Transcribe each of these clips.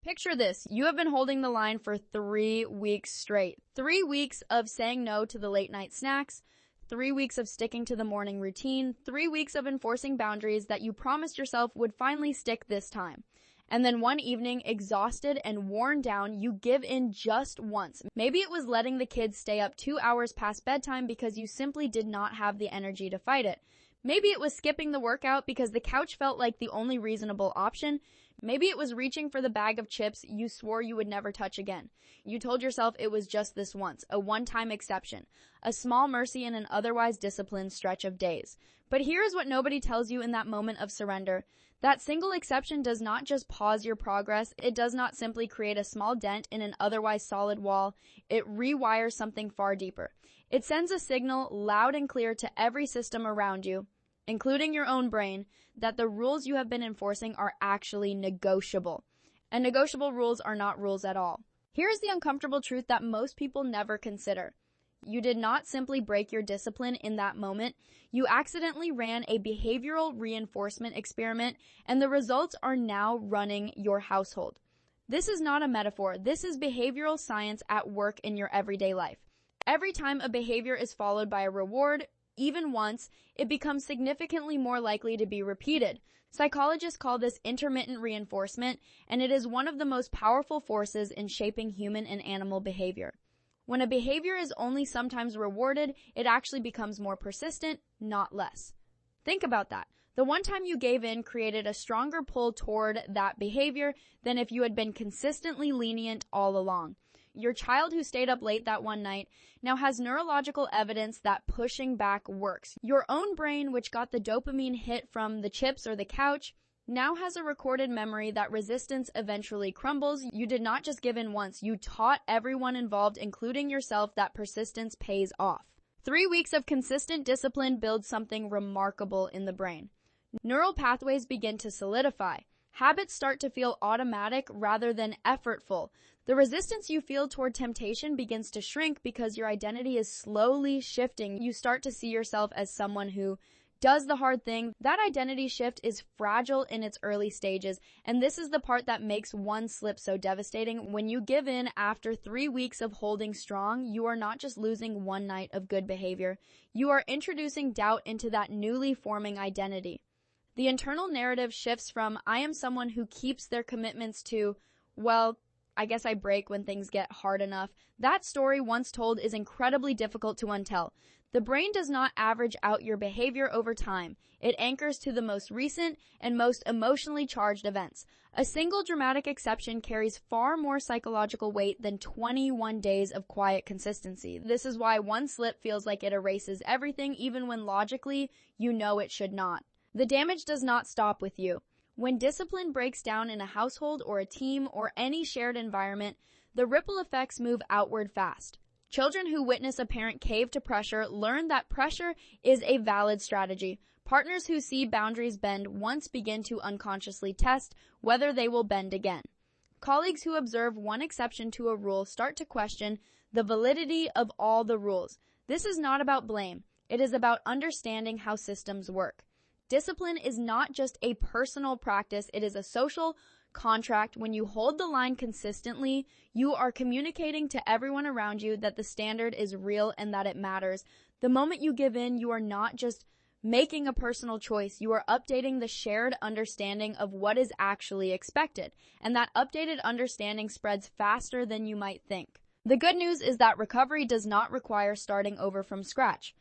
Picture this. You have been holding the line for 3 weeks straight. 3 weeks of saying no to the late night snacks, 3 weeks of sticking to the morning routine, 3 weeks of enforcing boundaries that you promised yourself would finally stick this time. And then one evening, exhausted and worn down, you give in just once. Maybe it was letting the kids stay up 2 hours past bedtime because you simply did not have the energy to fight it. Maybe it was skipping the workout because the couch felt like the only reasonable option. Maybe it was reaching for the bag of chips you swore you would never touch again. You told yourself it was just this once, a one-time exception, a small mercy in an otherwise disciplined stretch of days. But here is what nobody tells you in that moment of surrender. That single exception does not just pause your progress. It does not simply create a small dent in an otherwise solid wall. It rewires something far deeper. It sends a signal loud and clear to every system around you, including your own brain, that the rules you have been enforcing are actually negotiable. And negotiable rules are not rules at all. Here's the uncomfortable truth that most people never consider. You did not simply break your discipline in that moment. You accidentally ran a behavioral reinforcement experiment, and the results are now running your household. This is not a metaphor. This is behavioral science at work in your everyday life. Every time a behavior is followed by a reward, even once, it becomes significantly more likely to be repeated. Psychologists call this intermittent reinforcement, and it is one of the most powerful forces in shaping human and animal behavior. When a behavior is only sometimes rewarded, it actually becomes more persistent, not less. Think about that. The one time you gave in created a stronger pull toward that behavior than if you had been consistently lenient all along. Your child who stayed up late that one night now has neurological evidence that pushing back works. Your own brain, which got the dopamine hit from the chips or the couch, now has a recorded memory that resistance eventually crumbles. You did not just give in once. You taught everyone involved, including yourself, that persistence pays off. 3 weeks of consistent discipline builds something remarkable in the brain. Neural pathways begin to solidify. Habits start to feel automatic rather than effortful. The resistance you feel toward temptation begins to shrink because your identity is slowly shifting. You start to see yourself as someone who does the hard thing. That identity shift is fragile in its early stages, and this is the part that makes one slip so devastating. When you give in after 3 weeks of holding strong, you are not just losing one night of good behavior. You are introducing doubt into that newly forming identity. The internal narrative shifts from, I am someone who keeps their commitments to, well, I guess I break when things get hard enough. That story, once told, is incredibly difficult to untell. The brain does not average out your behavior over time. It anchors to the most recent and most emotionally charged events. A single dramatic exception carries far more psychological weight than 21 days of quiet consistency. This is why one slip feels like it erases everything, even when logically you know it should not. The damage does not stop with you. When discipline breaks down in a household or a team or any shared environment, the ripple effects move outward fast. Children who witness a parent cave to pressure learn that pressure is a valid strategy. Partners who see boundaries bend once begin to unconsciously test whether they will bend again. Colleagues who observe one exception to a rule start to question the validity of all the rules. This is not about blame. It is about understanding how systems work. Discipline is not just a personal practice, it is a social contract. When you hold the line consistently, you are communicating to everyone around you that the standard is real and that it matters. The moment you give in, you are not just making a personal choice, you are updating the shared understanding of what is actually expected, and that updated understanding spreads faster than you might think. The good news is that recovery does not require starting over from scratch.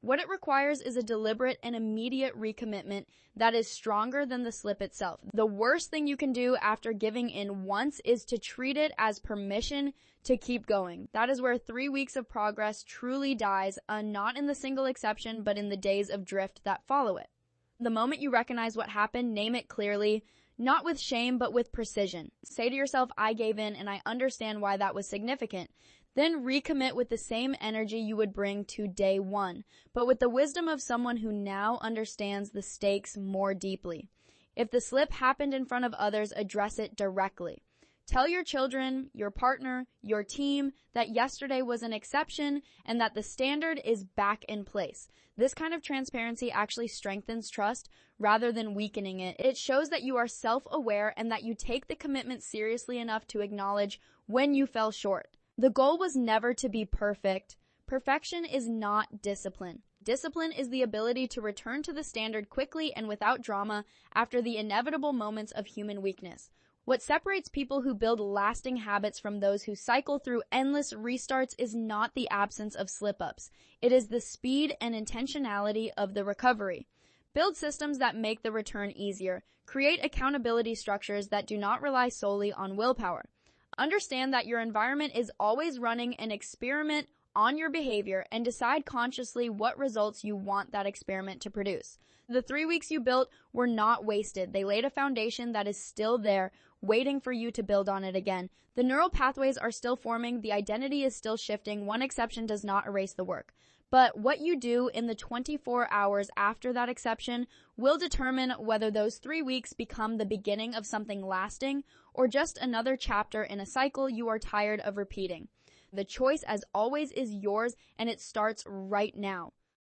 What it requires is a deliberate and immediate recommitment that is stronger than the slip itself. The worst thing you can do after giving in once is to treat it as permission to keep going. That is where 3 weeks of progress truly dies, not in the single exception, but in the days of drift that follow it. The moment you recognize what happened, name it clearly, not with shame, but with precision. Say to yourself, I gave in and I understand why that was significant. Then recommit with the same energy you would bring to day one, but with the wisdom of someone who now understands the stakes more deeply. If the slip happened in front of others, address it directly. Tell your children, your partner, your team that yesterday was an exception and that the standard is back in place. This kind of transparency actually strengthens trust rather than weakening it. It shows that you are self-aware and that you take the commitment seriously enough to acknowledge when you fell short. The goal was never to be perfect. Perfection is not discipline. Discipline is the ability to return to the standard quickly and without drama after the inevitable moments of human weakness. What separates people who build lasting habits from those who cycle through endless restarts is not the absence of slip-ups. It is the speed and intentionality of the recovery. Build systems that make the return easier. Create accountability structures that do not rely solely on willpower. Understand that your environment is always running an experiment on your behavior and decide consciously what results you want that experiment to produce. The 3 weeks you built were not wasted. They laid a foundation that is still there, waiting for you to build on it again. The neural pathways are still forming, the identity is still shifting. One exception does not erase the work. But what you do in the 24 hours after that exception will determine whether those 3 weeks become the beginning of something lasting or just another chapter in a cycle you are tired of repeating. The choice, as always, is yours, and it starts right now.